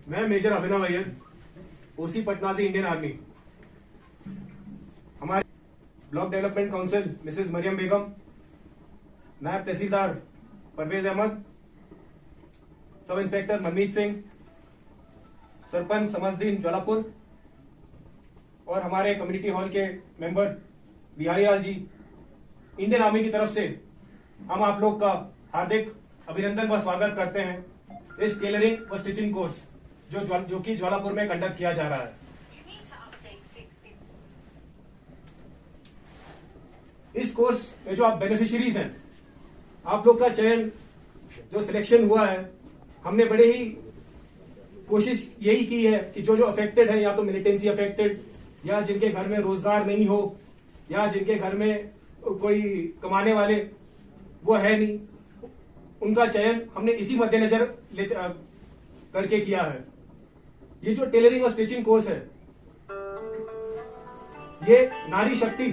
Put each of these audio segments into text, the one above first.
मैं major Abhinav Iyer, OC Patna से, Indian army. हमारे block development council Mrs Mariam Begum, नायब तहसीलदार परवेज अहमद, सब इंस्पेक्टर मनमीत सिंह, सरपंच समझदीन ज्वालापुर और हमारे कम्युनिटी हॉल के member Bihari Lal ji, Indian army की तरफ से हम आप लोग का हार्दिक अभिनंदन व स्वागत करते हैं इस टेलरिंग व स्टिचिंग कोर्स जो कि ज्वालापुर में कंडक्ट किया जा रहा है। इस कोर्स में जो आप बेनिफिशियरीज हैं, आप लोग का चयन जो सिलेक्शन हुआ है, हमने बड़े ही कोशिश यही की है कि जो अफेक्टेड है, या तो मिलिटेंसी अफेक्टेड, या जिनके घर में रोजगार नहीं हो, या जिनके घर में कोई कमाने वाले वो है नहीं, उनका चयन हमने इसी मद्देनजर करके किया है। ये जो टेलरिंग और स्टिचिंग कोर्स है, ये नारी शक्ति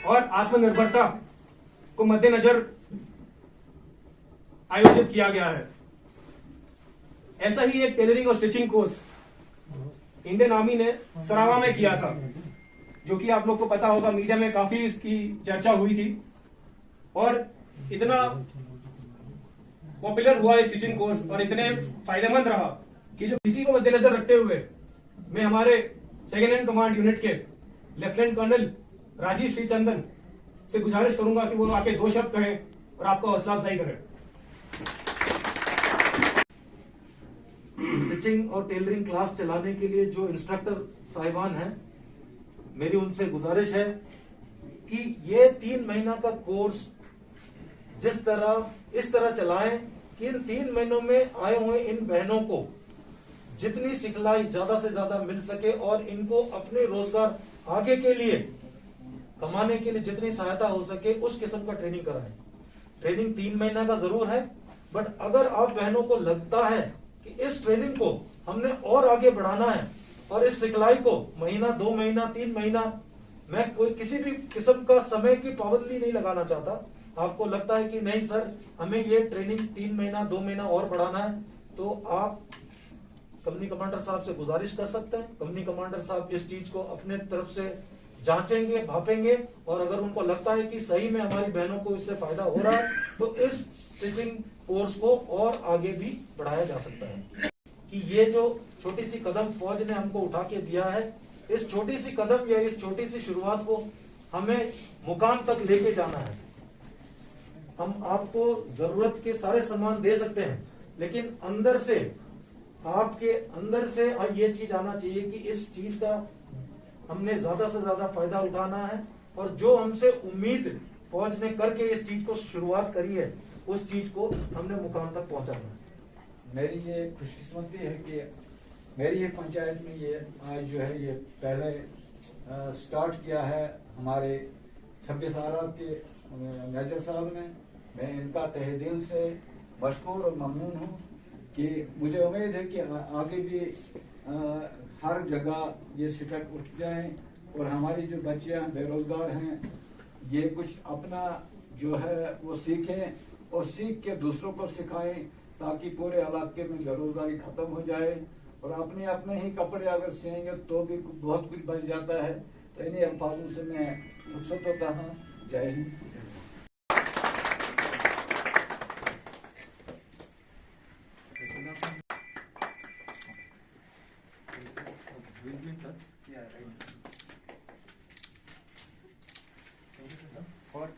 और आत्मनिर्भरता को मद्देनजर आयोजित किया गया है। ऐसा ही एक टेलरिंग और स्टिचिंग कोर्स इंडियन आर्मी ने सरावा में किया था, जो कि आप लोग को पता होगा, मीडिया में काफी इसकी चर्चा हुई थी और इतना पॉपुलर हुआ है स्टिचिंग कोर्स और इतने फायदेमंद रहा कि जो इसी को मद्देनजर रखते हुए मैं हमारे सेकेंड हैंड कमांड यूनिट के लेफ्टिनेंट कर्नल राजीव श्रीचंदन से गुजारिश करूंगा कि वो आके 2 शब्द कहें और आपका हौसला अफजाई करें। स्टिचिंग और टेलरिंग क्लास चलाने के लिए जो इंस्ट्रक्टर साहिबान हैं, मेरी उनसे गुजारिश है कि ये 3 महीना का कोर्स इस तरह चलाएं कि इन 3 महीनों में आए हुए इन बहनों को जितनी सिखलाई ज्यादा से ज्यादा मिल सके और इनको अपने रोजगार आगे के लिए कमाने के लिए जितनी सहायता हो सके उस किस्म का ट्रेनिंग कराएं। ट्रेनिंग 3 महीना का जरूर है, बट अगर आप बहनों को लगता है कि इस ट्रेनिंग को हमने और आगे बढ़ाना है और इस सिखलाई को महीना, 2 महीना, 3 महीना, मैं कोई किसी भी किस्म का समय की पाबंदी नहीं लगाना चाहता। आपको लगता है कि नहीं सर, हमें ये ट्रेनिंग 3 महीना, 2 महीना और बढ़ाना है, तो आप कंपनी कमांडर साहब से गुजारिश कर सकते हैं। कंपनी कमांडर साहब इस चीज को अपने तरफ से जांचेंगे, भापेंगे और अगर उनको लगता है कि सही में हमारी बहनों को इससे फायदा हो रहा है तो इस स्टिचिंग कोर्स को और आगे भी बढ़ाया जा सकता है। कि ये जो छोटी सी कदम फौज ने हमको उठा के दिया है, इस छोटी सी कदम या इस छोटी सी शुरुआत को हमें मुकाम तक लेके जाना है। हम आपको जरूरत के सारे सामान दे सकते हैं, लेकिन अंदर से, आपके अंदर से ये चीज आना चाहिए कि इस चीज का हमने ज्यादा से ज्यादा फायदा उठाना है और जो हमसे उम्मीद फौज ने करके इस चीज को शुरुआत करी है, उस चीज को हमने मुकाम तक पहुंचाना है। मेरी ये खुशकिस्मती है कि मेरी ये पंचायत में ये आज जो है ये पहले स्टार्ट किया है हमारे 26 आरात के मेजर साहब ने। मैं इनका तहे दिल से मशकूर और ममनून हूँ कि मुझे उम्मीद है कि आगे भी हर जगह ये स्टेप उठ जाएं और हमारी जो बच्चियां बेरोजगार हैं ये कुछ अपना जो है वो सीखें और सीख के दूसरों को सिखाएं, ताकि पूरे इलाके में बेरोजगारी खत्म हो जाए और अपने ही कपड़े अगर सिएंगे तो भी बहुत कुछ बच जाता है। तो इन्हीं अल्फाजों से मैं रुखसत होता हूँ। जय हिंद। और